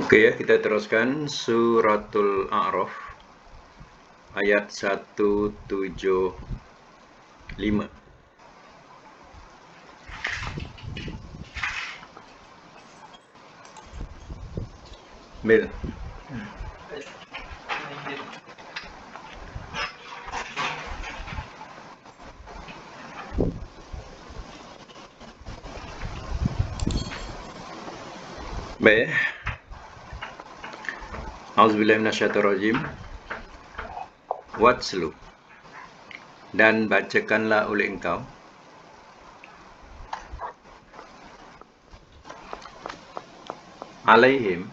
Oke ya, kita teruskan suratul A'raf ayat 175. Bil. Baik. Auzubillahi minasyaitonirrajim. Watslu. Dan bacakanlah oleh engkau alaihim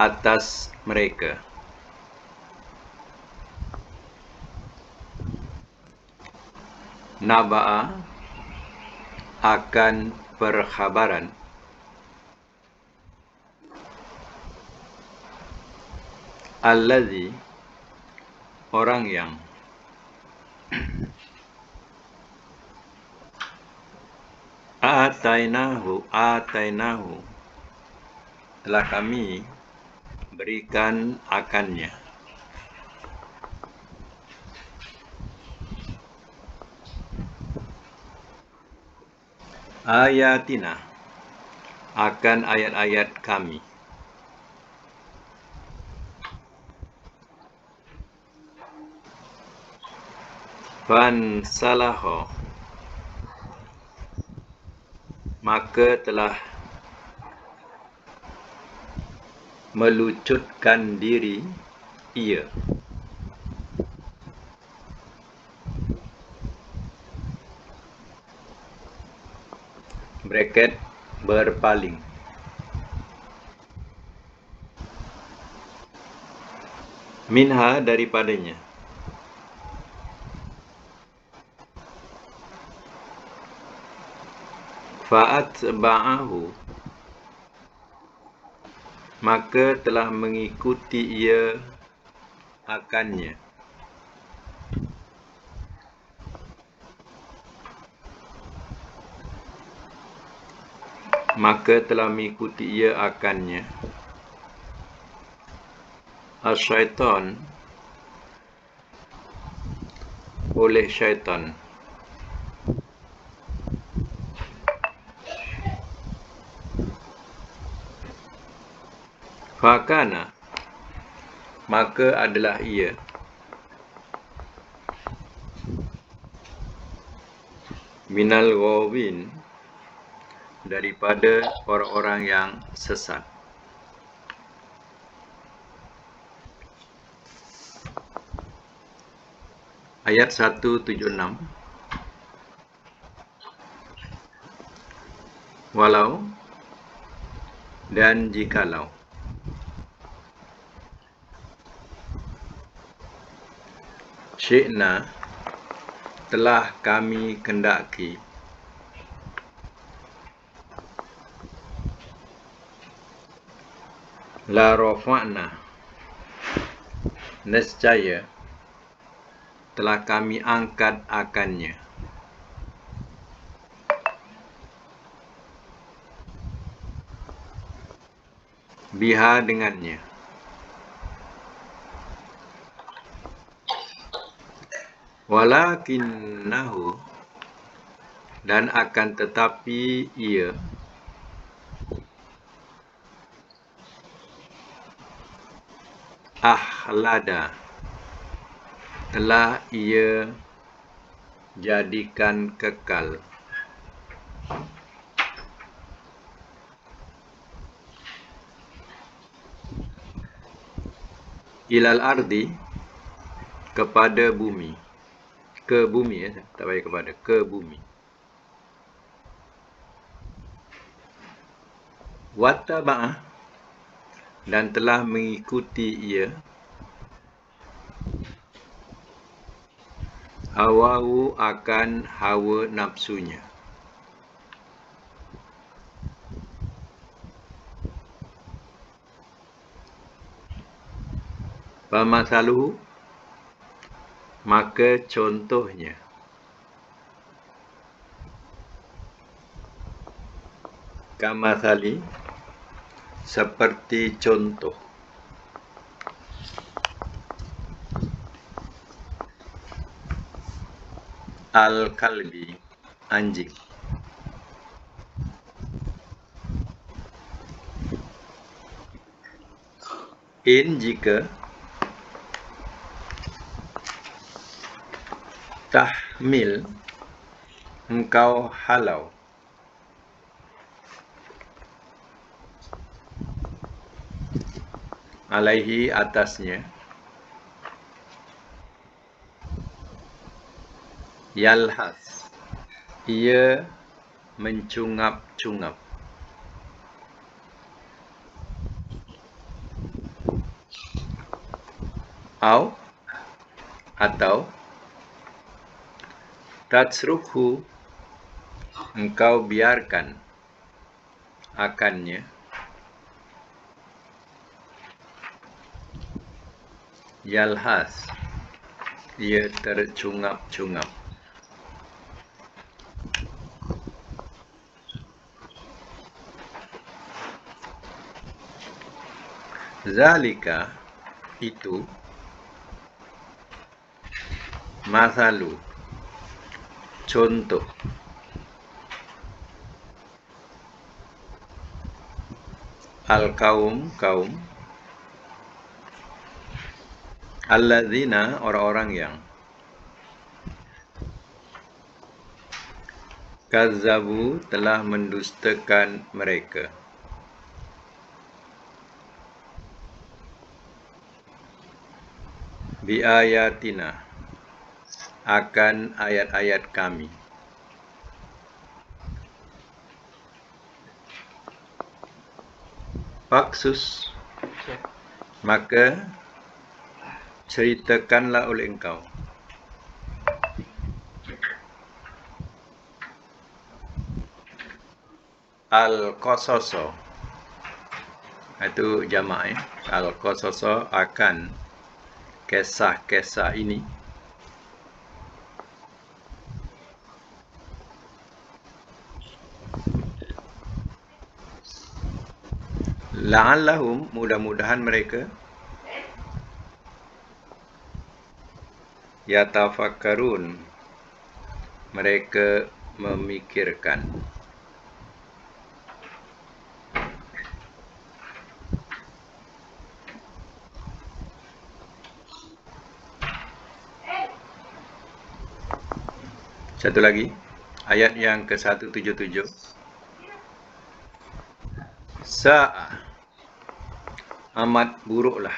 atas mereka naba'a akan perkhabaran allazi orang yang atainahu telah kami berikan akannya ayatina akan ayat-ayat kami fansalaho maka telah melucutkan diri ia bracket berpaling minha daripadanya fa'atba'ahu maka telah mengikuti ia akannya asyaitan oleh syaitan fakana maka adalah ia minal ghawin daripada orang-orang yang sesat. Ayat 176. Walau dan jikalau syi'na telah kami kendaki la rafa'na nescaya telah kami angkat akannya biha dengannya walakinnahu dan akan tetapi ia ahlada telah ia jadikan kekal ilal ardi kepada bumi ke bumi ya tak payah kepada ke bumi wattaba'ah dan telah mengikuti ia hawahu akan hawa nafsunya famathaluhu maka contohnya kamathali Seperti contoh. Al-kalbi, anjing. In, jika. Tahmil, engkau halau. Alaihi, atasnya. Yalhas, ia mencungap-cungap. Au, atau. Tatsrukhu, engkau biarkan akannya. Yalhas, ia tercungap-cungap. Zalika, itu. Masalu, contoh. Al-kaum, kaum. Alladzina, orang-orang yang. Kazzabu, telah mendustakan mereka. Biayatina, akan ayat-ayat kami. Faksus, maka ceritakanlah oleh engkau. Al-qasaso, itu jamak. Al-qasaso, akan kisah-kisah ini. La'allahum, mudah-mudahan mereka. Yatafakkarun, mereka memikirkan. Satu lagi, ayat yang ke-177. Sa'ah, amat buruklah.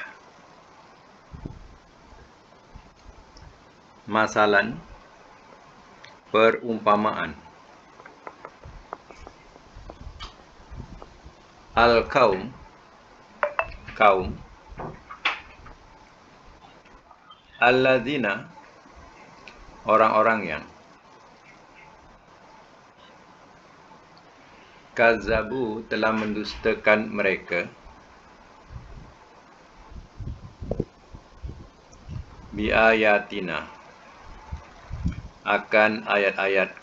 Masalan, perumpamaan. Al-kaum, kaum. Alladzina, orang-orang yang. Kazzabu, telah mendustakan mereka. Biayatina, akan ayat-ayat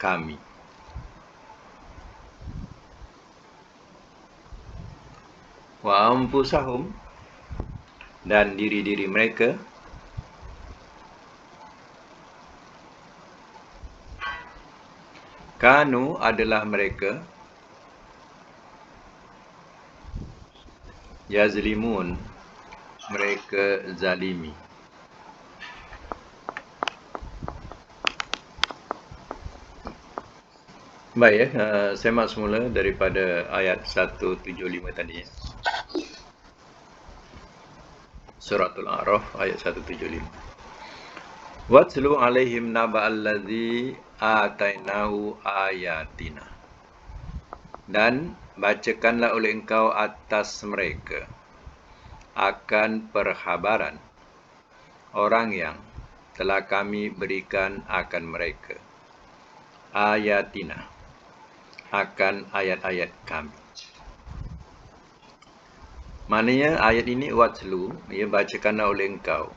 kami. Wa anfusahum, dan diri-diri mereka. Kanu, adalah mereka. Yazlimun, mereka zalimi. Baik, semak semula daripada ayat 175 tadi. Suratul A'raf ayat 175. Watlu alaihim naba'alladzi atainahu ayatina. Dan bacakanlah oleh engkau atas mereka akan perhabaran orang yang telah kami berikan akan mereka ayatina, akan ayat-ayat kami. Maknanya ayat ini watlu, ia bacakanlah oleh engkau.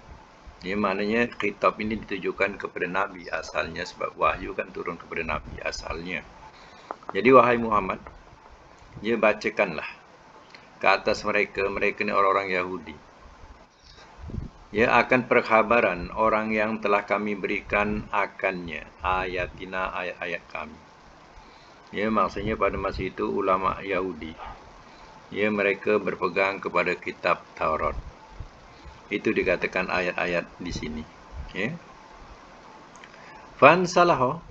Ia maknanya khitab ini ditujukan kepada Nabi asalnya, sebab wahyu kan turun kepada Nabi asalnya. Jadi wahai Muhammad, ia bacakanlah ke atas mereka. Mereka ni orang-orang Yahudi. Ya, akan perkhabaran orang yang telah kami berikan akannya ayatina, ayat-ayat kami. Ya, maksudnya pada masa itu ulama Yahudi, ya, mereka berpegang kepada kitab Taurat. Itu dikatakan ayat-ayat di sini. Ya. Fansalahu,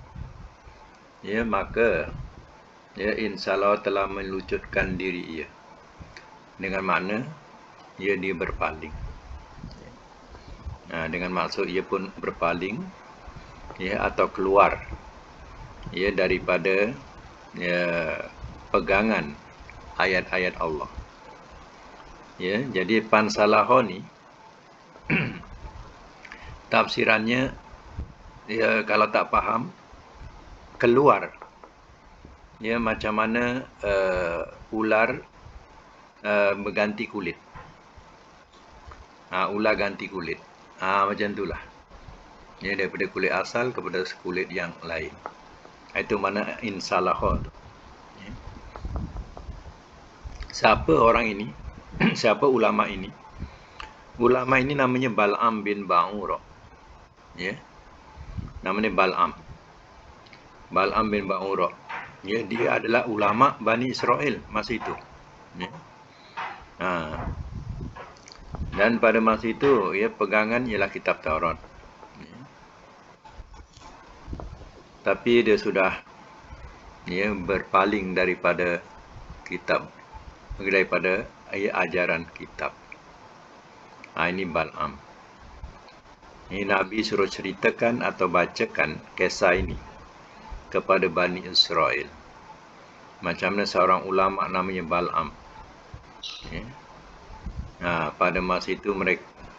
ya, maka ya, insalah telah melucutkan diri ia. Dengan makna ia berpaling. Dengan maksud ia pun berpaling, ya, atau keluar, ya, daripada, ya, pegangan ayat-ayat Allah. Ya, jadi fansalahu ni tafsirannya, ya, kalau tak faham, keluar. Ya, macam mana ular berganti kulit. Ular ganti kulit. Macam itulah. Ya, daripada kulit asal kepada kulit yang lain. Itu mana insalahu. Ya. Siapa orang ini? Siapa ulama ini? Ulama ini namanya Bal'am bin Ba'ura. Ya. Namanya Bal'am. Bal'am bin Ba'ura. Ya, dia adalah ulama Bani Israel masa itu. Ya. Dan pada masa itu, ya, pegangan ialah kitab Taurat. Ya. Tapi dia sudah, ya, berpaling daripada kitab, daripada ajaran kitab. Ini Bal'am. Ini Nabi suruh ceritakan atau bacakan kisah ini kepada Bani Israel. Macam mana seorang ulama namanya Bal'am. Ya. Pada masa itu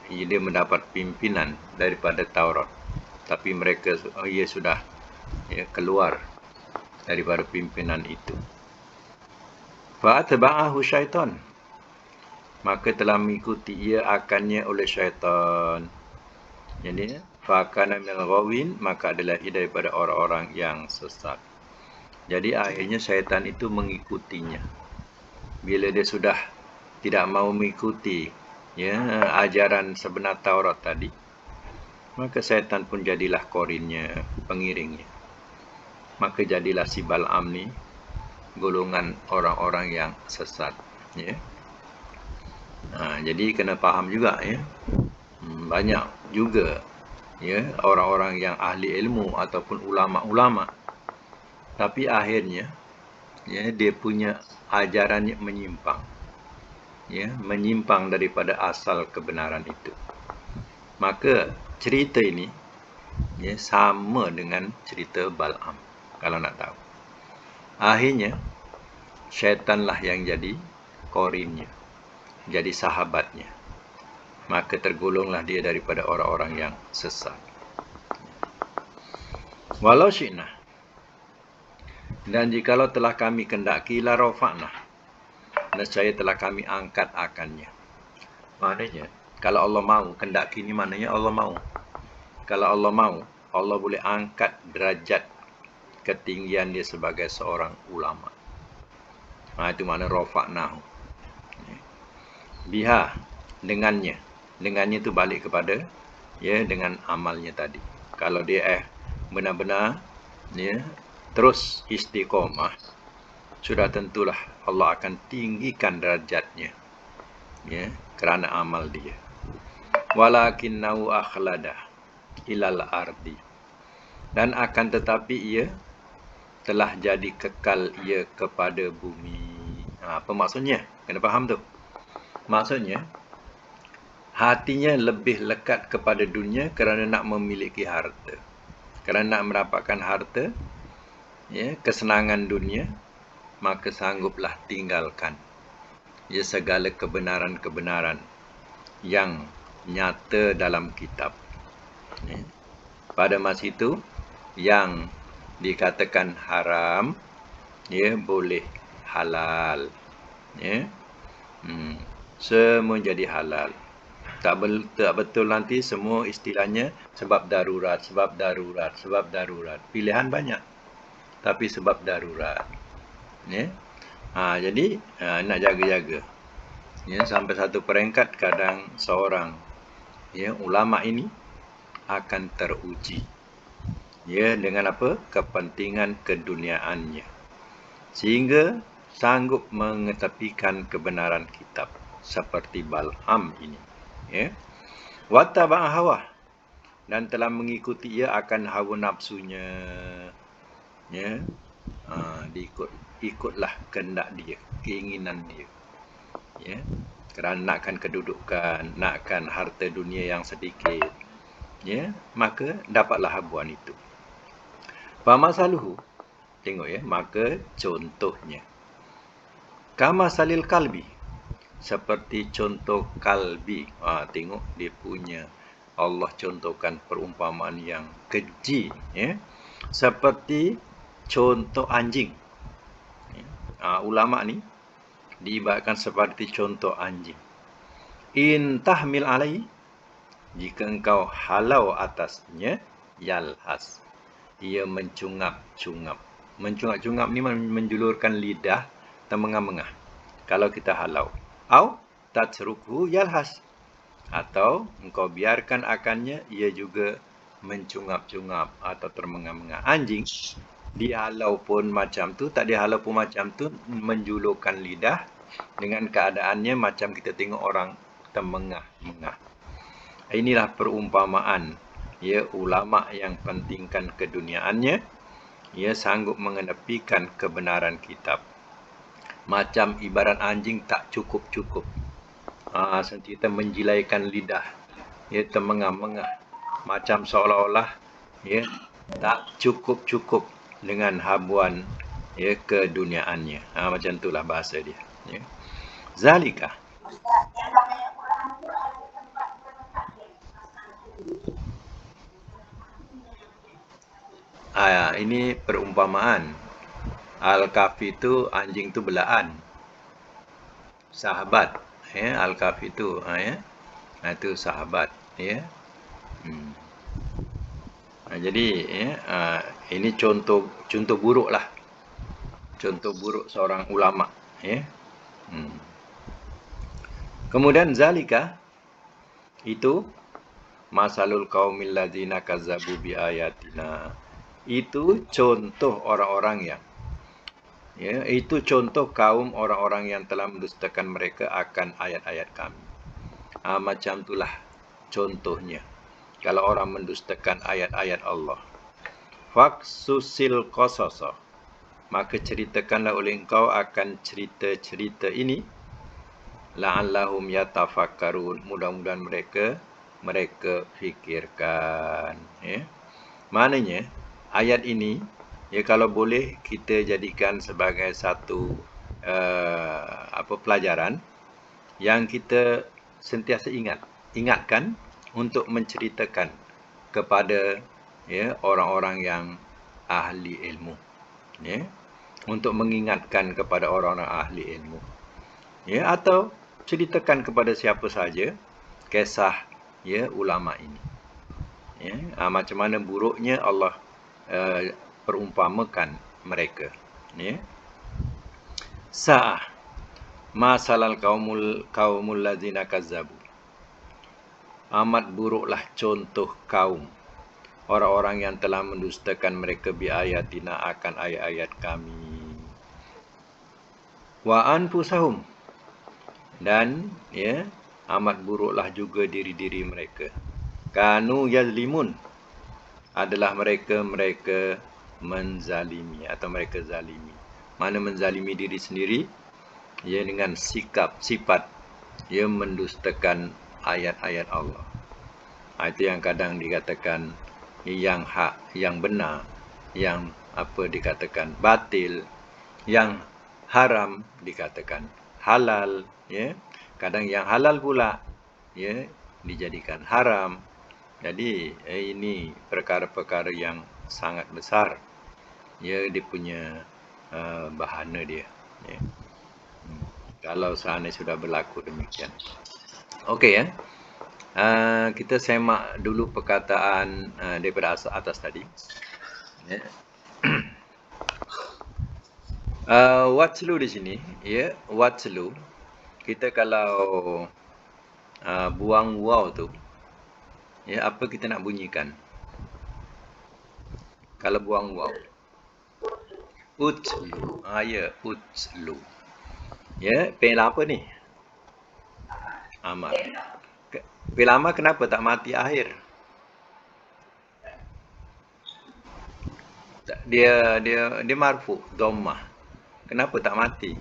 dia mendapat pimpinan daripada Taurat. Tapi ia sudah, ya, keluar daripada pimpinan itu. Fa'atba'ahu syaitan, maka telah mengikuti ia akannya oleh syaitan. Jadi, fa'akana minal ghawin, maka adalah ia daripada orang-orang yang sesat. Jadi akhirnya syaitan itu mengikutinya. Bila dia sudah tidak mau mengikuti, ya, ajaran sebenar Taurat tadi, maka syaitan pun jadilah korinnya, pengiringnya. Maka jadilah si Bal'am ni golongan orang-orang yang sesat. Ya. Jadi kena faham juga, ya. Banyak juga, ya, orang-orang yang ahli ilmu ataupun ulama-ulama, tapi akhirnya, ya, dia punya ajarannya menyimpang. Ya, menyimpang daripada asal kebenaran itu. Maka cerita ini, ya, sama dengan cerita Bal'am, kalau nak tahu. Akhirnya syaitanlah yang jadi korinnya, jadi sahabatnya. Maka tergolonglah dia daripada orang-orang yang sesat. Walau syi'na, dan jikalau telah kami kendaki, la rafa'na, nescaya telah kami angkat akannya. Maknanya, kalau Allah mahu, kendaki ni maknanya Allah mahu. Kalau Allah mahu, Allah boleh angkat derajat ketinggian dia sebagai seorang ulama. Itu makna rafa'nahu. Biha, dengannya. Dengannya itu balik kepada, ya, dengan amalnya tadi. Kalau dia benar-benar, ya, terus istiqomah, sudah tentulah Allah akan tinggikan derajatnya, ya, kerana amal dia. Walakinnahu akhlada ilal ardi, dan akan tetapi ia telah jadi kekal ia kepada bumi. Apa maksudnya? Kena faham tu. Maksudnya, hatinya lebih lekat kepada dunia kerana nak memiliki harta. Kerana nak mendapatkan harta, ya, kesenangan dunia, maka sangguplah tinggalkan, ya, segala kebenaran-kebenaran yang nyata dalam kitab. Ya. Pada masa itu, yang dikatakan haram, ya, boleh halal. Ya. Semua jadi halal. Tak betul nanti semua istilahnya sebab darurat, sebab darurat, sebab darurat. Pilihan banyak, tapi sebab darurat. Ya. Jadi nak jaga-jaga. Ya, sampai satu peringkat kadang seorang ulama ini akan teruji. Ya, dengan apa? Kepentingan keduniaannya. Sehingga sanggup mengetepikan kebenaran kitab seperti Bal'am ini. Ya. Wattaba'a hawa, dan telah mengikuti ia akan hawa nafsunya. Ya. Ikutlah kehendak dia, keinginan dia. Ya. Kerana nakkan kedudukan, nakkan harta dunia yang sedikit. Ya, maka dapatlah habuan itu. Famasaluhu, tengok ya, maka contohnya. Kama salil kalbi, seperti contoh kalbi. Tengok dia punya, Allah contohkan perumpamaan yang keji, ya. Seperti contoh anjing. Ulama ni diibaratkan seperti contoh anjing. In tahmil alai, jika engkau halau atasnya, yalhas, ia mencungap-cungap. Mencungap-cungap ni menjulurkan lidah, termengah-mengah. Kalau kita halau. Au tatrukhu yalhas, atau engkau biarkan akannya, ia juga mencungap-cungap atau termengah-mengah. Anjing dihalau pun macam tu, tak dihalau pun macam tu, menjulurkan lidah dengan keadaannya macam kita tengok orang termengah-mengah. Inilah perumpamaan ulama yang pentingkan keduniaannya, ia sanggup mengenepikan kebenaran kitab. Macam ibarat anjing tak cukup-cukup. Sentiasa menjilaikan lidah, termengah-mengah. Macam seolah-olah tak cukup-cukup dengan habuan keduniaannya. Macam itulah bahasa dia. Zalika, ini perumpamaan. Al-Kahfi itu anjing tu belaan. Sahabat. Al-Kahfi itu, itu sahabat. Jadi ini contoh buruk lah. Contoh buruk seorang ulama. Kemudian zalika, itu masalul qaumil ladzina kazzabu bi ayatina. Itu contoh orang-orang yang itu contoh kaum orang-orang yang telah mendustakan mereka akan ayat-ayat kami. Macam itulah contohnya kalau orang mendustakan ayat-ayat Allah. Faqsusil qasasa, maka ceritakanlah oleh engkau akan cerita-cerita ini, la'allahum yatafakkarun, mudah-mudahan mereka fikirkan. Maknanya ayat ini kalau boleh kita jadikan sebagai satu pelajaran yang kita sentiasa ingatkan untuk menceritakan kepada orang-orang yang ahli ilmu, untuk mengingatkan kepada orang-orang ahli ilmu, atau ceritakan kepada siapa saja kisah ulama ini, macam mana buruknya Allah perumpamakan mereka. Sa'ah masalal qaumul ladzina kazzabu, amat buruklah contoh kaum orang-orang yang telah mendustakan mereka bi ayatina, akan ayat-ayat kami. Wa anfusahum, dan amat buruklah juga diri-diri mereka. Kanu yazlimun, adalah mereka menzalimi atau mereka zalimi. Mana menzalimi diri sendiri dengan sifat mendustakan ayat-ayat Allah. Itu yang kadang dikatakan yang hak, yang benar, yang dikatakan batil, yang haram dikatakan halal, kadang yang halal pula dijadikan haram. Jadi ini perkara-perkara yang sangat besar, dia punya bahana dia. Kalau seandainya sudah berlaku demikian. Okey, kita semak dulu perkataan daripada atas tadi. Watslu di sini, watslu kita kalau buang waw tu, ya, apa kita nak bunyikan? Kalau buang waw. Utlu. Ya, utlu. Ya, fi'il apa ni? Amar. Fi'il amar kenapa tak mati akhir? Dia marfu, dhammah. Kenapa tak mati?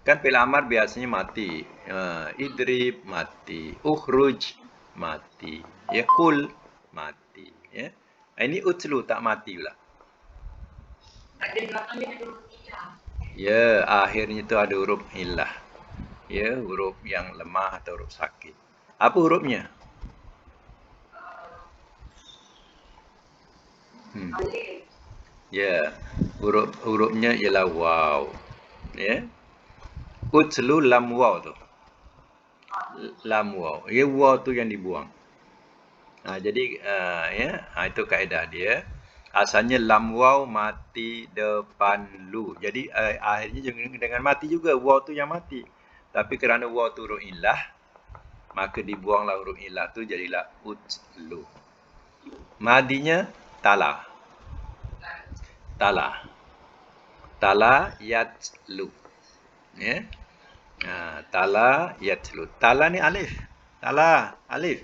Kan fi'il amar biasanya mati. Idrib mati, ukhruj mati, ya, kul mati, ya. Ini utlu tak mati pula. Ya, akhirnya tu ada huruf illah. Ya, huruf yang lemah atau huruf sakit. Apa hurufnya? Ya, hurufnya ialah waw. Ya. Utlu lam waw tu. Lam waw. Ya, waw tu yang dibuang. Jadi ya, itu kaedah dia. Asalnya lam waw mati depan lu. Jadi akhirnya dengan mati juga, waw tu yang mati. Tapi kerana waw tu huruf illah, maka dibuanglah huruf illah tu, jadilah utlu. Madinya tala. Tala. Tala yatlu. Ya. Tala yatlu. Tala ni alif. Tala alif.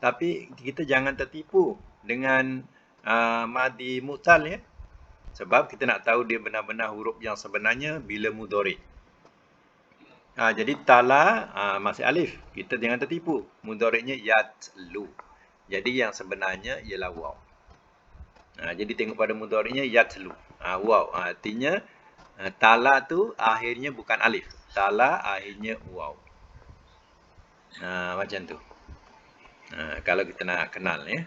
Tapi kita jangan tertipu dengan madi mu'tal, ya. Sebab kita nak tahu dia benar-benar huruf yang sebenarnya bila mudhari'. Jadi tala masih alif. Kita jangan tertipu. Mudhari'nya yatlu. Jadi yang sebenarnya ialah waw. Jadi tengok pada mudhari'nya yatlu. Waw. Artinya tala tu akhirnya bukan alif. Tala akhirnya waw. Macam tu. Kalau kita nak kenal, ya.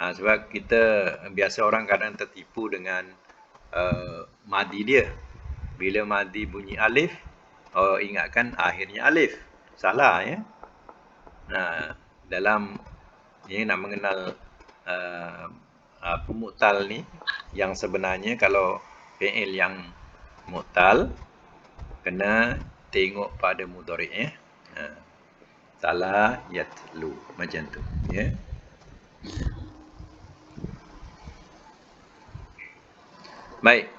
Sebab kita biasa orang kadang tertipu dengan madi dia. Bila madi bunyi alif, ingatkan akhirnya alif. Salah, ya. Dalam ini nak mengenal mu'tal ni, yang sebenarnya kalau fi'il yang mu'tal kena tengok pada mudhari', ya. Tala yatlu, macam tu, ya. Baik.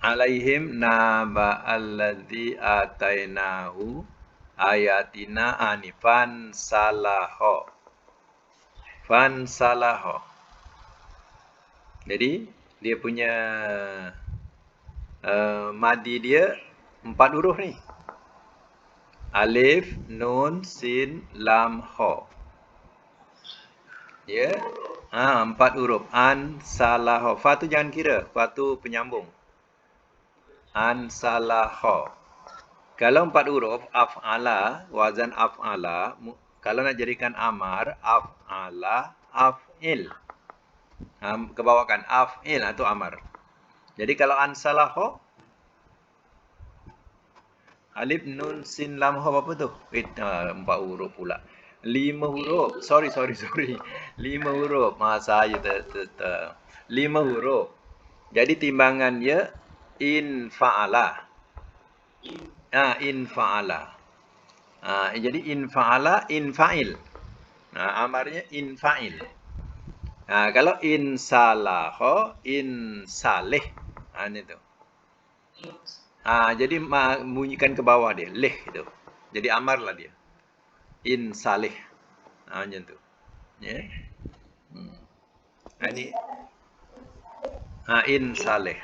Alaihim naba alladzi atainahu ayatina anifan salaho. Fan salaho. Jadi dia punya madi dia 4 huruf ni. Alif, nun, sin, lam, ho. Ya. 4 huruf. An, salaho. Fa tu jangan kira. Fa tu penyambung. An, salaho. Kalau 4 huruf, af'ala, wazan af'ala. Kalau nak jadikan amar, af'ala, af'il. Kebawakan af'il atau amar. Jadi kalau an, salaho, alif, nun, sin, lam, ho, apa tu? 4 huruf pula. 5 huruf. Sorry. 5 huruf. Saya 5 huruf. Jadi timbangan dia in fa'ala. In fa'ala. Jadi in fa'ala, in fa'il. Amarnya in fa'il. Kalau in salaho, in salih. Ini tu. Jadi bunyikan ke bawah dia, leh itu. Jadi amar lah dia. In salih. Macam tu. Ya. Ini in salih.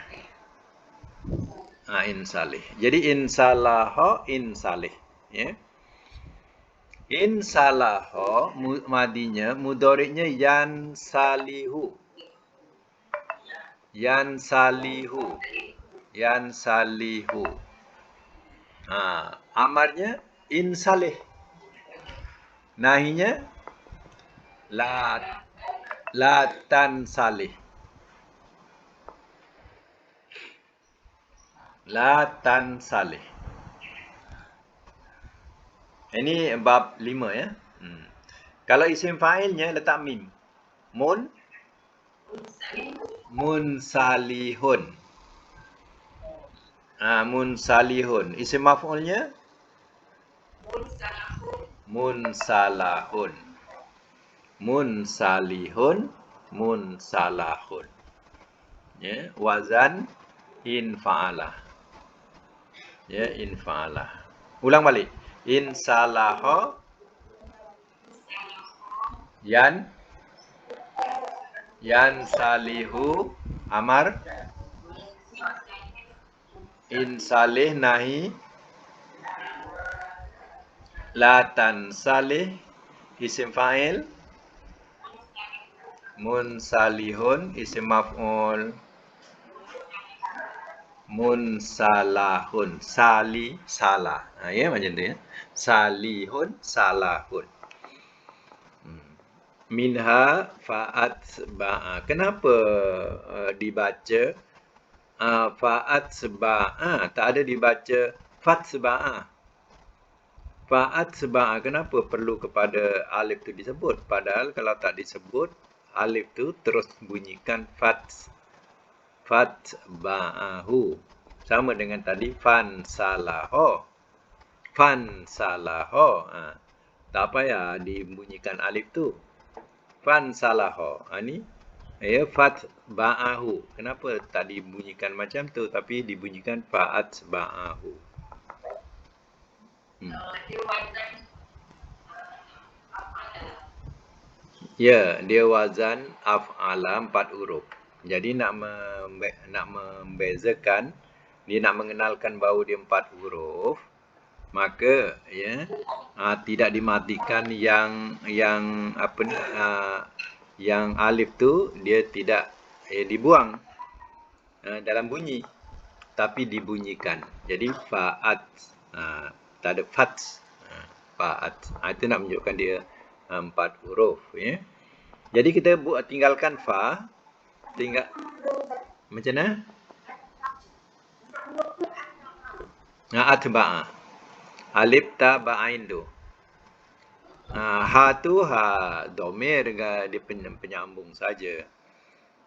In salih. Jadi in salaho, in salih. Ya. In salaho madinya mudhari'nya yan salihu. Yan salihu. Yan salihu. Amarnya in salih. Nahinya la tan salih. La tan salih. Ini bab 5, ya. Kalau isim fa'ilnya letak mim. Mun Munsalihun. Munsalihun. Isim maf'ulnya? Munsalahun. Munsalihun. Munsalahun. Ya, wazan infa'alah. Ya, infa'alah. Ulang balik. Insalaha. Yan salihu. Amar. Insalih nahi. Latan salih. Isim fa'il. Munsalihun. Isim maf'ul. Munsalahun. Sali, salah. Ya, macam tu ya. Salihun, salahun. Minha fa'at ba'a. Kenapa dibaca fa'at ba'a? Tak ada dibaca fat ba'a. Fa'at ba'a. Kenapa perlu kepada alif tu disebut? Padahal kalau tak disebut, alif tu terus bunyikan fat. Fat ba'ahu. Sama dengan tadi fan salaho. Fan salaho. Tak payah dibunyikan alif tu. Fan salaho. Ni ya fat ba'ahu. Kenapa tak dibunyikan macam tu tapi dibunyikan fa'at ba'ahu? Ya, dia wazan af'ala 4 huruf. Jadi nak membezakan, dia nak mengenalkan bahawa dia 4 huruf, maka ya tidak dimatikan yang apa ni yang alif tu dia tidak dibuang dalam bunyi, tapi dibunyikan. Jadi fa'at, tak ada fat, fa'at. Itu nak menunjukkan dia 4 huruf ya. Jadi kita tinggalkan fa, macam mana? Atba'a. Alif ta ba'ain tu. Ha tu ha domir dia penyambung saja.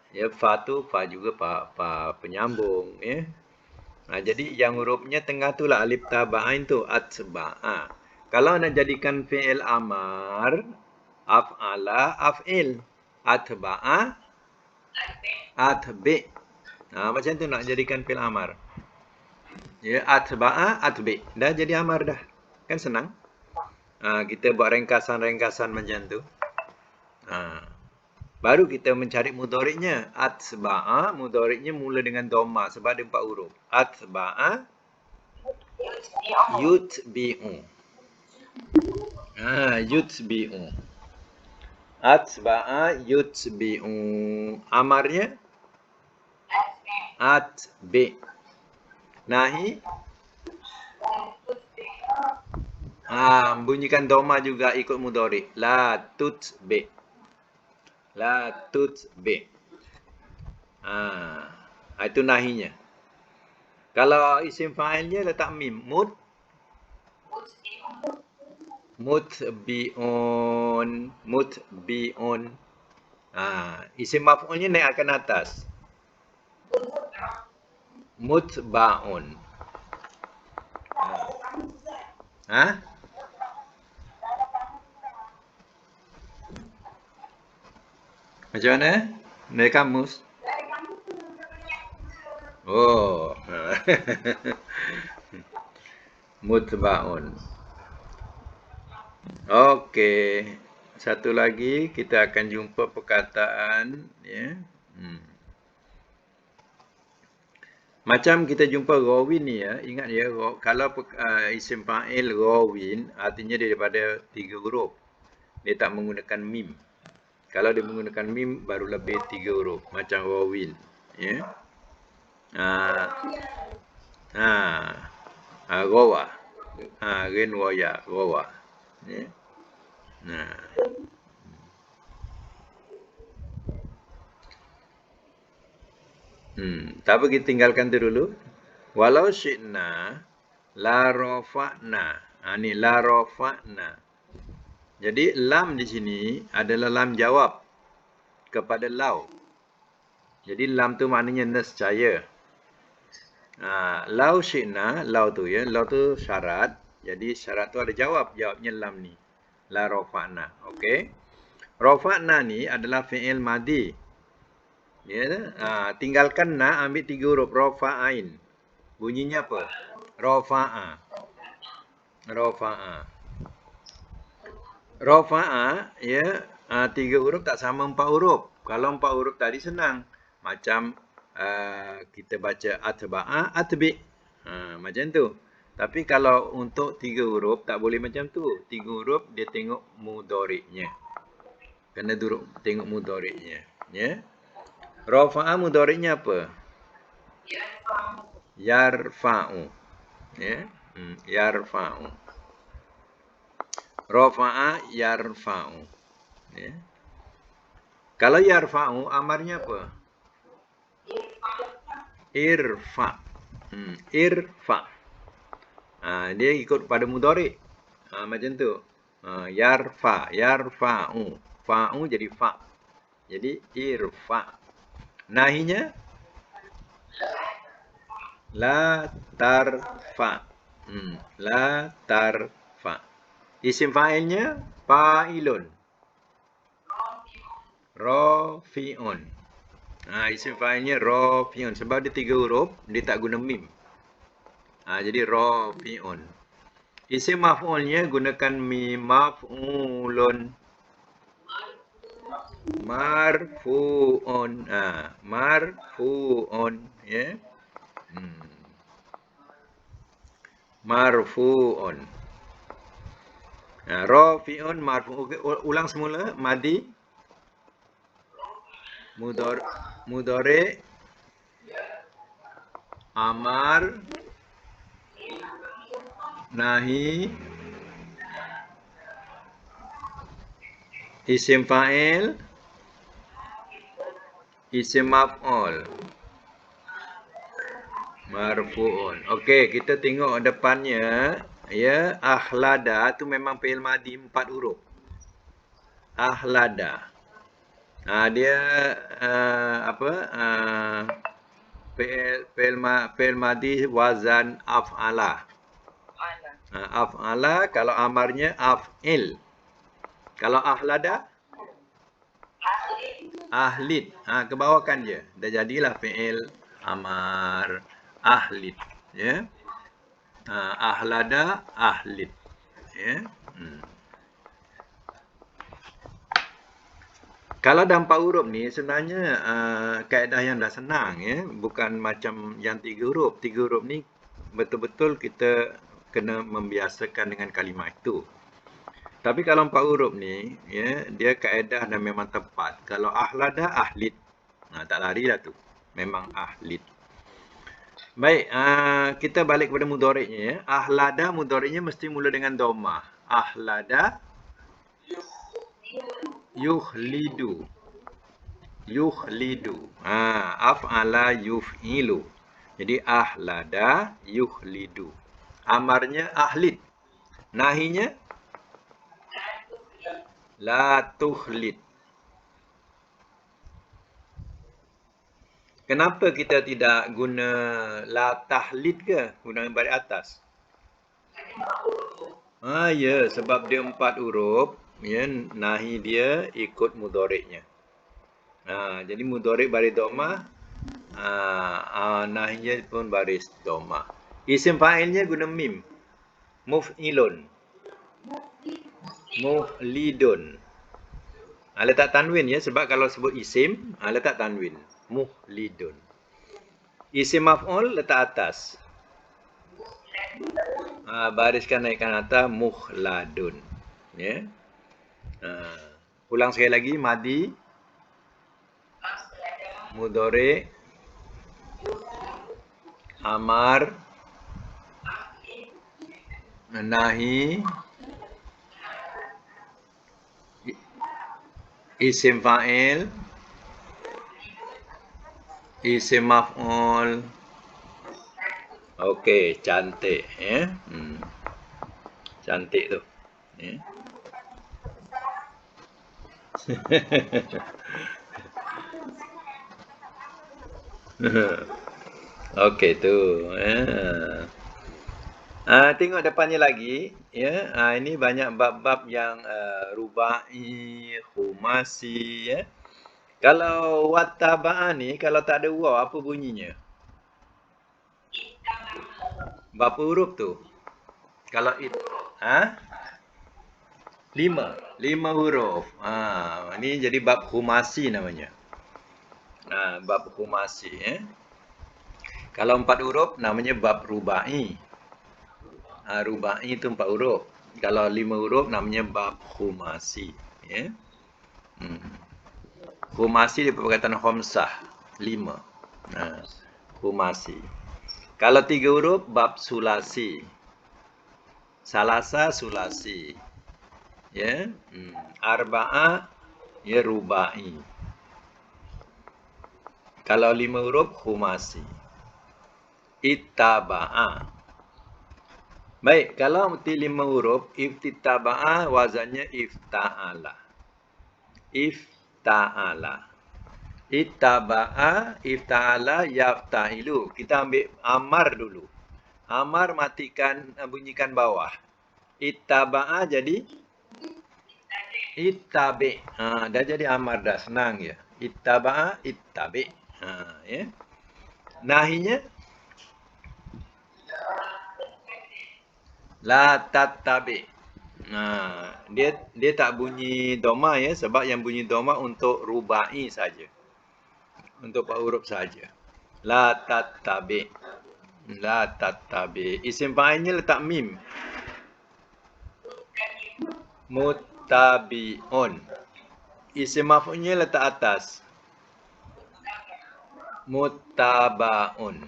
Ya, fa tu fa juga fa penyambung ya. Jadi yang hurufnya tengah tu lah alif ta ba'ain tu, atba'a. Kalau nak jadikan fi'il amar, af'ala, af'il. Atba'a, atbi. Macam tu nak jadikan fi'il amar. Ya, atba'a, atbi. Dah jadi amar dah. Kan senang. Kita buat ringkasan-ringkasan macam tu. Baru kita mencari mudhari'nya. Atba'a, mudhari'nya mula dengan dhamma sebab ada 4 huruf. Atba'a, yutbi'u. Yutbi'u. Atba'a, yutbi'u. Amarnya? Atbi'. Nahi? Bunyikan dhamma juga ikut mudhari'. La tutbi'. La tutbi'. Itu nahinya. Kalau isim fa'ilnya letak mim. Mutbi'un. Mutbi'un. Isim maf'ulnya naikkan atas. Mutba'un. Macam mana? Dari kamus? Oh. Mutba'un. Okey. Satu lagi kita akan jumpa perkataan ya. Macam kita jumpa rawin ni ya. Ingat ya, kalau isim fa'il rawin artinya dia daripada 3 huruf. Dia tak menggunakan mim. Kalau dia menggunakan mim baru lebih 3 huruf macam rawin ya. Rawa. Rin waya, rawa. Ya. Tak apa, kita tinggalkan tu dulu. Walau syi'na la rafa'na. Ni la rafa'na. Jadi lam di sini adalah lam jawab kepada lau. Jadi lam tu maknanya nescaya. Lau syi'na, lau tu ya, lau tu syarat. Jadi syarat tu ada jawab, jawabnya lam ni. La rafa'na. Okey. Rafa'na ni adalah fi'il madi. Ya, tinggalkan na, ambil 3 huruf rafa'ain. Bunyinya apa? Rafa'a. Rafa'a. Rafa'a ya, 3 huruf tak sama 4 huruf. Kalau 4 huruf tadi senang. Macam kita baca atba'a, atbi'. Macam tu. Tapi kalau untuk 3 huruf tak boleh macam tu. 3 huruf dia tengok mudhari'nya. Kena duduk tengok mudhari'nya, ya. Rafa'a mudhari'nya apa? Yarfa'u. Ya. Yarfa'u. Rafa'a yarfa'u. Ya. Kalau yarfa'u amarnya apa? Irfa. Irfa. Dia ikut pada mudhari'. Macam tu. Yarfa, yarfa'u. Fa'u jadi fa. Jadi irfa. Nahinya la tarfa. La tarfa. Isim fa'ilnya fa'ilun. Rafi'un. Isim fa'ilnya rafi'un. Sebab dia 3 huruf, dia tak guna mim. Jadi rafi'un. Isim maf'ulnya gunakan mim, maf'ulun. Marfu'un. Marfu'un. Ya. Marfu'un. Rafi'un marfu'. Ulang semula. Madi. Mudhari. Amar. Nahi. Isim fa'il. Isim maf'ul. Marfu'un. Okey, kita tengok depannya. Ya, ahlada tu memang fi'il madi 4 huruf. Ahlada. Dia apa? Fi'il madi wazan af'ala. Af'ala kalau amarnya af'il. Kalau ahlada? Ahlid. Kebawakan je. Dah jadilah fi'il amar ahlid. Ya. Ahlada ahlid. Ya. Kalau dah 4 huruf ni sebenarnya kaedah yang dah senang, ya. Bukan macam yang 3 huruf. 3 huruf ni betul-betul kita kena membiasakan dengan kalimah itu. Tapi kalau 4 huruf ni, ya, dia kaedah dah memang tepat. Kalau ahlada ahlid. Tak larilah tu. Memang ahlid. Baik, kita balik kepada mudhari'nya, ya. Ahlada mudhari'nya mesti mula dengan dhammah. Ahlada yukhlidu. Yukhlidu. Af'ala yuf'ilu. Jadi ahlada yukhlidu. Amarnya ahlid. Nahinya la tukhlid. Kenapa kita tidak guna la tahlid ke? Guna baris atas. Ya, sebab dia 4 huruf, ya, nahi dia ikut mudhari'nya. Jadi mudhari' baris dhammah, nahinya pun baris dhammah. Isim fa'ilnya guna mim. Muf'ilun. Muhlidun. Letak tanwin, ya, sebab kalau sebut isim, letak tanwin. Muhlidun. Isim maf'ul letak atas. Bariskan naikkan atas, muhladun. Ya. Ulang sekali lagi, madi, mudhari', amar, nahi, isim fa'il, isim maf'ul. Okey, cantik, ya. Cantik tu. Ya. Okey tu. Tengok depannya lagi, ya. Ini banyak bab-bab yang rubai, khumasi, ya. Kalau wattaba'a ni kalau tak ada waw apa bunyinya? Berapa huruf tu? Kalau ha? 5 huruf. Ni jadi bab khumasi namanya. Bab khumasi, ya. Kalau 4 huruf namanya bab rubai. Rubai itu 4 huruf. Kalau 5 huruf namanya bab khumasi, ya. Khumasi dia perkataan khamsah, 5. Khumasi. Kalau 3 huruf bab sulasi. Salasa sulasi. Ya. Arba'ah ya rubai. Kalau 5 huruf khumasi. Ittaba'a. Baik, kalau 5 huruf iftitaba'a wazannya ifta'ala. Ifta'ala. Ittaba'a, ifta'ala, yafta'ilu. Kita ambil amar dulu. Amar matikan, bunyikan bawah. Ittaba'a jadi ittabi. Dah jadi amar dah, senang ya. Ittaba'a, ittabi. Ya. Nahinya la tattabi. Dia tak bunyi doma ya, sebab yang bunyi doma untuk rubai saja. Untuk 4 huruf saja. La tattabi. La tattabi. Isim fa'ilnya letak mim. Muttabi'un. Isim maf'ulnya letak atas. Muttaba'un.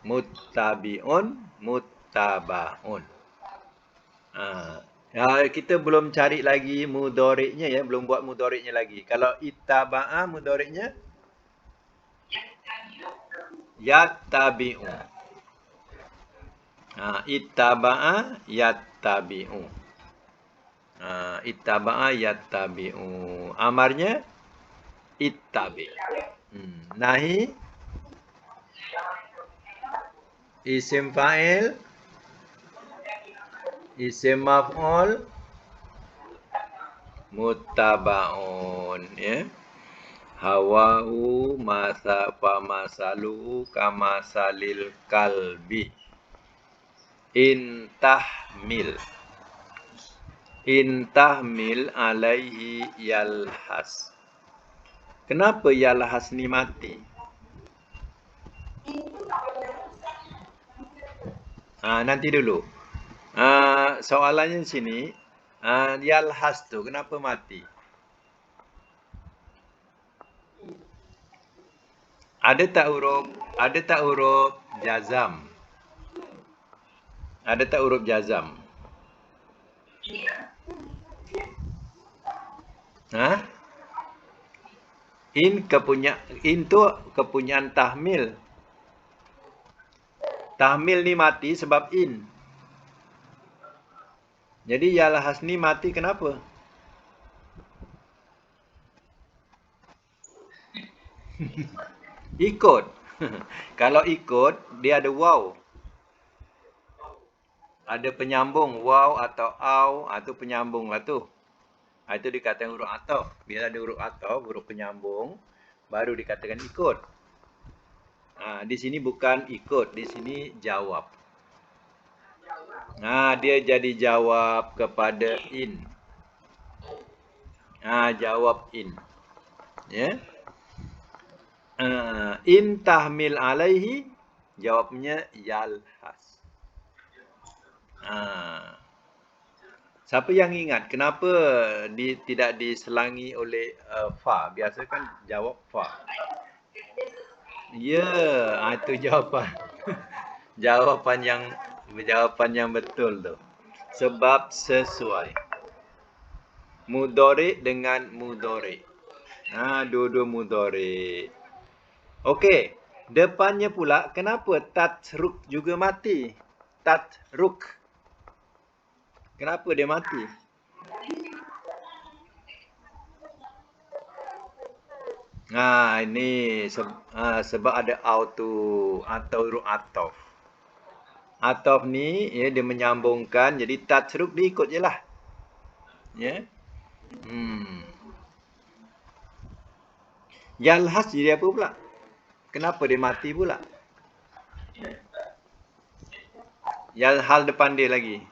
Muttabi'un, muttaba'un. Kita belum cari lagi mudhari'nya ya, belum buat mudhari'nya lagi. Kalau ittaba'a mudhari'nya yattabi'u. Ittaba'a yattabi'u. Ittaba'a yattabi'u. Amarnya ittabi. Nahi isim fa'il, isim maf'ul, muttaba'un, ya. Hawahu masa pamasalu kamasalil kalbi. Intahmil. Intahmil alaihi yalhas. Kenapa yalhas ni mati? Nanti dulu. Soalannya di sini, yalhas tu kenapa mati? Ada tak huruf jazam? Ada tak huruf jazam? In tu kepunyaan tahmil. Tahmil ni mati sebab in. Jadi yalhas ni mati kenapa? Ikut. Kalau ikut, dia ada waw. Ada penyambung waw atau aw, itu penyambung lah tu. Itu dikatakan huruf ataf. Bila ada huruf ataf, huruf penyambung, baru dikatakan ikut. Di sini bukan ikut, di sini jawab. Dia jadi jawab kepada in. Jawab in. Ya. In tahmil alaihi, jawabnya yalhas. Siapa yang ingat kenapa tidak diselangi oleh fa? Biasa kan jawab fa. Ya, itu jawapan. Jawapan yang betul tu. Sebab sesuai. Mudhari dengan mudhari. Dua-dua mudhari. Okey, depannya pula kenapa tatruk juga mati? Tatruk. Kenapa dia mati? Ini sebab ada auto atau huruf atof. Atof ni ya dia menyambungkan, jadi tatruk dia ikut je lah. Ya. Yalhas jadi apa pula? Kenapa dia mati pula? Hal depan dia lagi.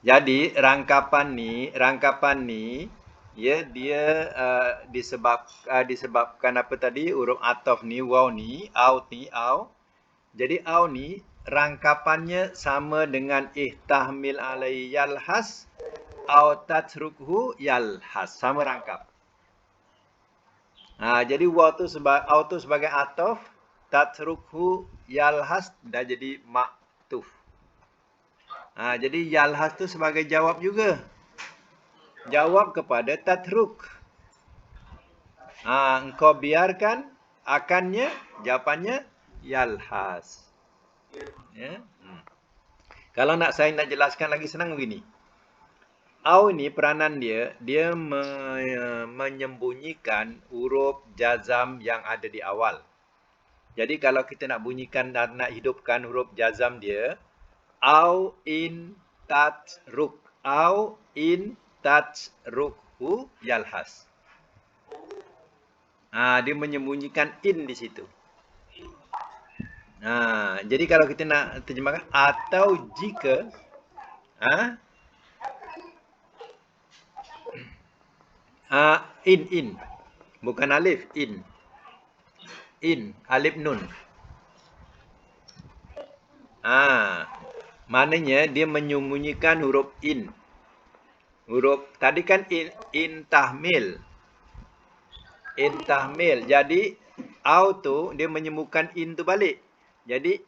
Jadi rangkapan ni ya dia disebabkan apa tadi, huruf atof ni, waw ni, au. Jadi au ni rangkapannya sama dengan ihtahmil alai yalhas au tatrukhu yalhas, sama rangkap. Jadi waw tu au tu sebagai atof, tatrukhu yalhas dah jadi maktuf. Jadi yalhas tu sebagai jawab juga. Jawab kepada tatruk. Engkau biarkan, akannya, jawapannya yalhas. Ya. Kalau saya nak jelaskan lagi senang begini. Au ni peranan dia menyembunyikan huruf jazam yang ada di awal. Jadi kalau kita nak bunyikan dan nak hidupkan huruf jazam dia, au in tatruk, au in tatrukhu yalhas. Dia menyembunyikan in di situ. Jadi kalau kita nak terjemahkan, atau jika in bukan alif, in alif nun. Maknanya dia menyembunyikan huruf in. Huruf tadi kan in tahmil. Jadi au tu dia menyembuhkan in tu balik. Jadi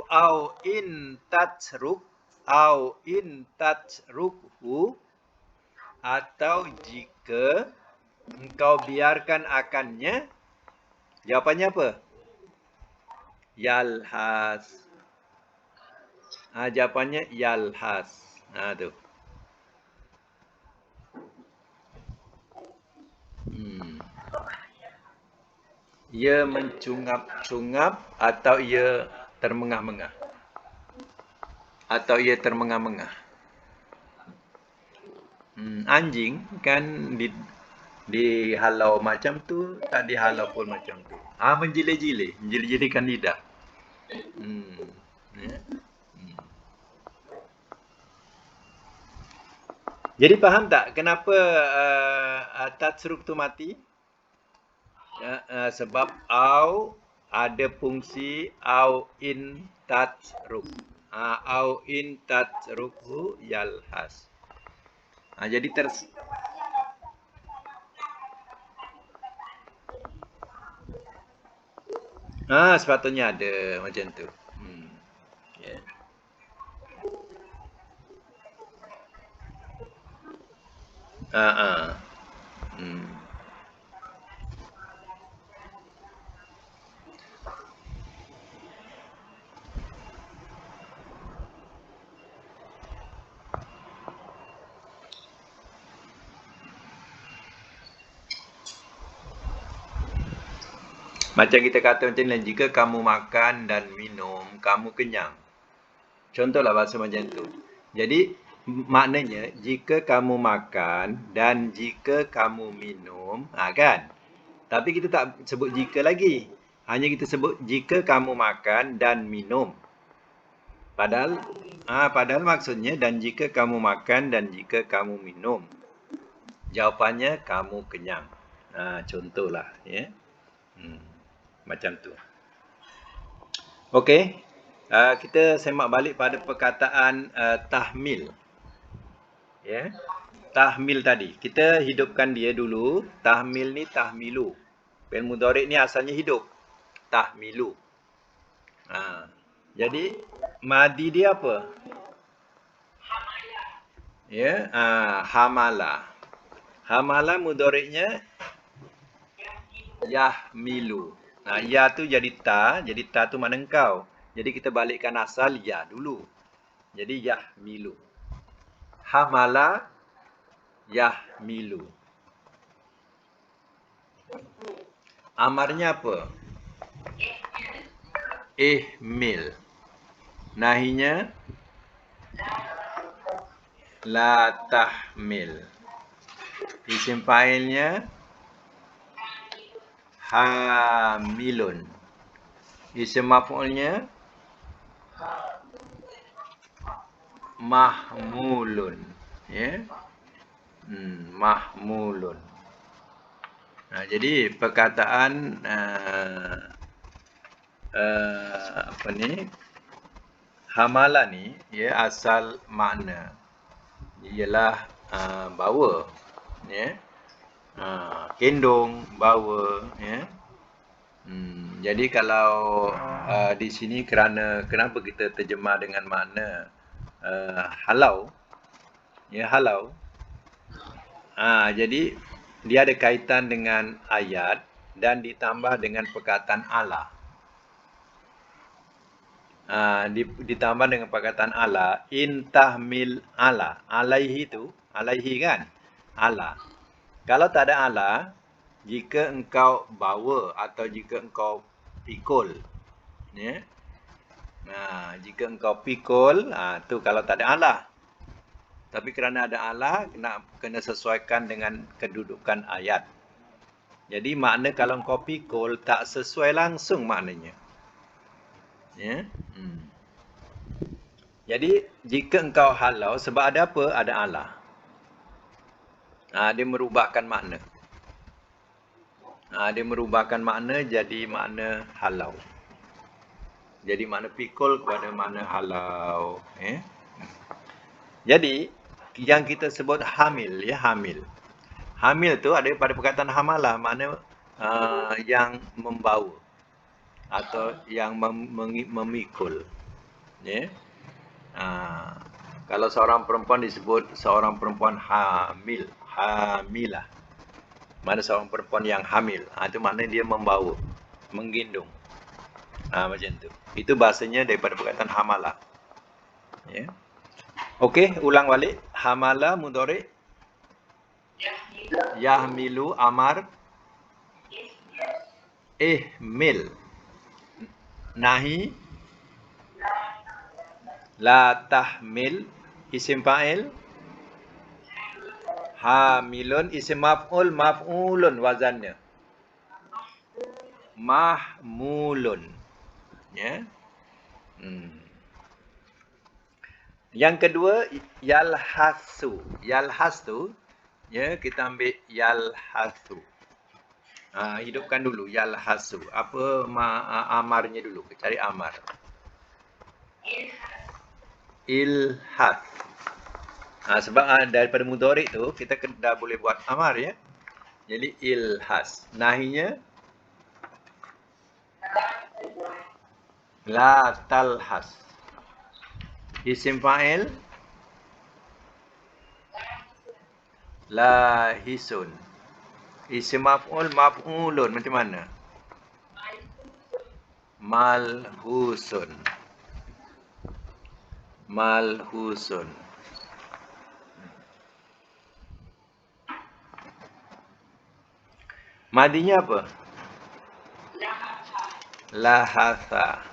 au in tatruk, au in tatrukhu, atau jika engkau biarkan akannya, jawapannya apa? Yalhas. Jawapannya yalhas. Tu. Ia mencungap-cungap atau ia termengah-mengah. Anjing kan dihalau macam tu, tak dihalau pun macam tu. Menjilai-jilaikan lidah. Jadi faham tak kenapa tatruk tu mati? Sebab au ada fungsi au in tatruk. Au in tatrukhu yalhas. Jadi sepatutnya ada macam tu. Yeah. Macam kita kata macam ni, jika kamu makan dan minum, kamu kenyang. Contohlah bahasa macam tu. Jadi maknanya jika kamu makan dan jika kamu minum, kan? Tapi kita tak sebut jika lagi. Hanya kita sebut jika kamu makan dan minum. Padahal maksudnya dan jika kamu makan dan jika kamu minum. Jawapannya kamu kenyang. Contohlah, ya. Macam tu. Okey. Kita semak balik pada perkataan tahmil. Ya. Tahmil tadi. Kita hidupkan dia dulu. Tahmil ni tahmilu. Fi'il mudhari' ni asalnya hidup. Tahmilu. Jadi madi dia apa? Ya, hamala. Hamala mudhari'nya yahmilu. Ya tu jadi ta tu makna engkau. Jadi kita balikkan asal ya dulu. Jadi yahmilu. Hamala Yahmilu. Amarnya apa? Ihmil. Nahinya la tahmil. Isim fa'ilnya hamilun. Isim maf'ulnya mahmulun. Ya. Mahmulun. Jadi perkataan apa ni? Hamala ni ya asal makna ialah bawa, ya. Kendong, bawa, ya. Jadi kalau di sini kenapa kita terjemah dengan makna halau, ya, halau. Jadi dia ada kaitan dengan ayat dan ditambah dengan perkataan ala. Ditambah dengan perkataan ala, intahmil ala. Alaihi tu, alaihi kan? Ala. Kalau tak ada ala, jika engkau bawa atau jika engkau pikul, ya. Jika engkau pikul, tu kalau tak ada ala. Tapi kerana ada ala, kena sesuaikan dengan kedudukan ayat. Jadi makna kalau engkau pikul tak sesuai langsung maknanya. Ya. Jadi jika engkau halau, sebab ada apa? Ada ala. Dia merubahkan makna. Dia merubahkan makna jadi makna halau. Jadi makna pikul kepada makna halau. Jadi yang kita sebut hamil, ya, hamil. Hamil tu ada pada perkataan hamalah, makna yang membawa atau yang memikul. Ya. Kalau seorang perempuan disebut seorang perempuan hamil, hamilah. Mana seorang perempuan yang hamil, itu maknanya dia membawa, menggendong. Macam tu. Itu bahasanya daripada perkataan hamalah. Ya. Okey, ulang balik. Hamala mudhari' yahmilu amar ihmil nahi la tahmil isim fa'il hamilun isim maf'ul maf'ulun wazannya mahmulun, ya. Yang kedua, yalhasu. Yalhas tu, ya, kita ambil yalhasu. Hidupkan dulu yalhasu. Apa amarnya dulu? Cari amar. Ilhas. Sebab daripada mudhari tu kita dah boleh buat amar, ya. Jadi ilhas. Nahinya la talhas. Isim fa'il lahisun. Isim maf'ul maf'ulun. Macam mana? Malhusun. Malhusun. Madinya apa? Lahasa.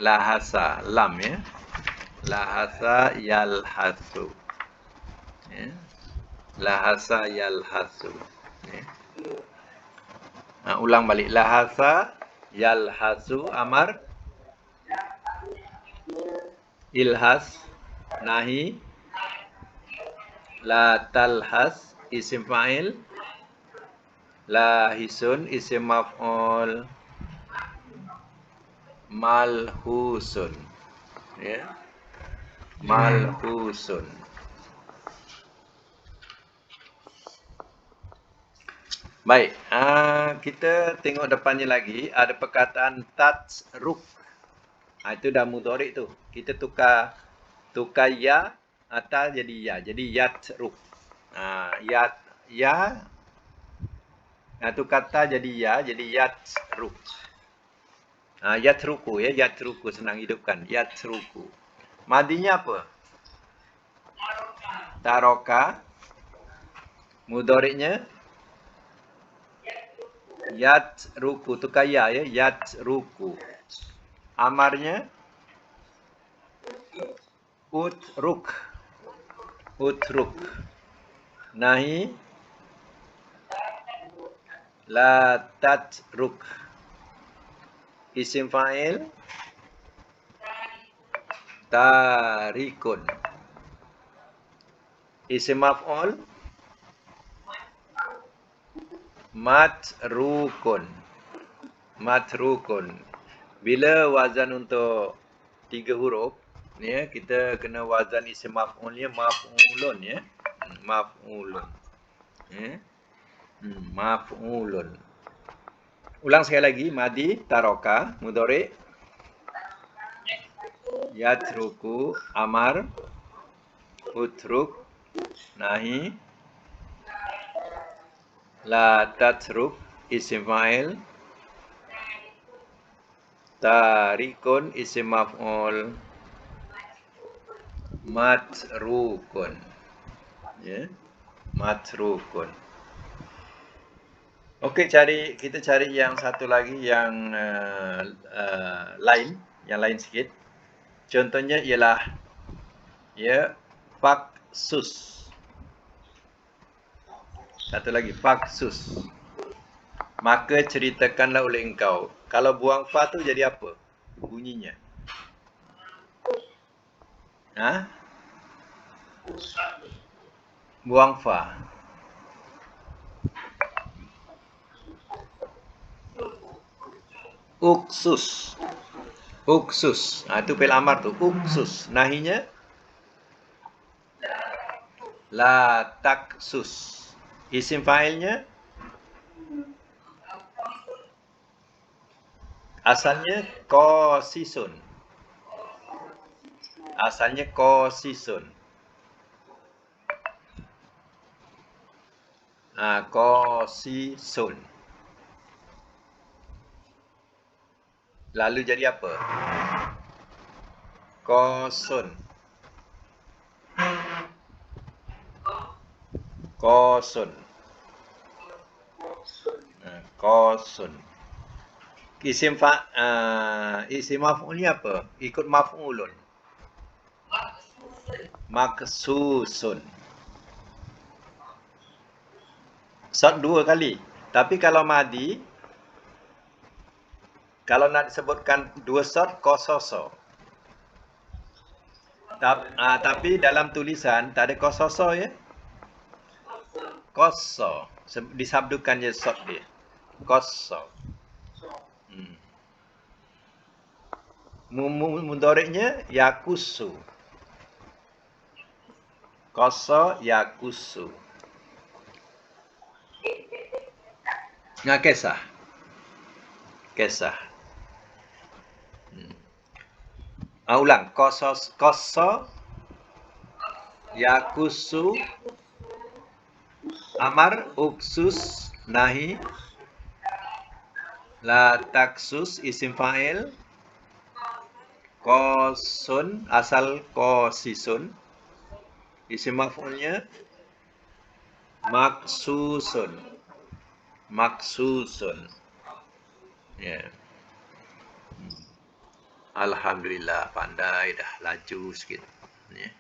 Lahasa. Lam, ya. Lahasa yalhasu. Ya. Lahasa yalhasu. Ya. Ulang balik. Lahasa yalhasu amar ilhas nahi la talhas isim fa'il lahisun isim maf'ul malhusun, ya. Malhusun. Baik, kita tengok depannya lagi. Ada perkataan tatsruk. Itu dah mudhari tu. Kita tukar ya atau jadi ya. Jadi yatruk. Ya. Tu kata jadi ya. Jadi yatruk. Yatruku, ya. Yatruku, senang hidupkan. Yatruku. Madinya apa? Taroka. Mudhari'nya yatruku, tu kaya ya, yatruku. Amarnya utruk. Utruk. Nahi la tatruk. Isim fa'il tarikun. Isim maf'ul matrukun. Matrukun. Bila wazan untuk 3 huruf, ya, kita kena wazan isim maf'ulnya maf'ulun ya. Maf'ulun. Ya. Maf'ulun. Ulang sekali lagi, madi taroka, mudhari yatruku, amar utruk, nahi la tatruk, isim fa'il tarikun, isim maf'ul matrukun. Ya, matrukun. Okey, kita cari yang satu lagi yang lain sikit. Contohnya ialah ya faksus. Satu lagi faksus. Maka ceritakanlah oleh engkau. Kalau buang fa tu jadi apa bunyinya? Ha? Buang fa. Uksus. Uksus. Itu fi'il amar tu. Uksus. Nahinya la taksus. Isim fa'ilnya asalnya qasisun. Asalnya qasisun. Qasisun. Lalu jadi apa? Qasun. Qasun. Qasun. Isim maf'ulnya apa? Ikut maf'ulun. Maksusun. Sod 2 kali. Tapi kalau madi, kalau nak disebutkan 2 sod, kososo. Tapi dalam tulisan tak ada kososo ya. Koso. Disabdukan je sod dia. Koso. Mudhari'nya yakusu. Koso yakusu. Kesah. Kesah. Ulang. Koso yakusu, amar uksus, nahi la taksus, isim fa'il qasun, asal qasisun, isim maf'ulnya maksusun. Maksusun. Ya. Alhamdulillah, pandai dah, laju sikit. Ya.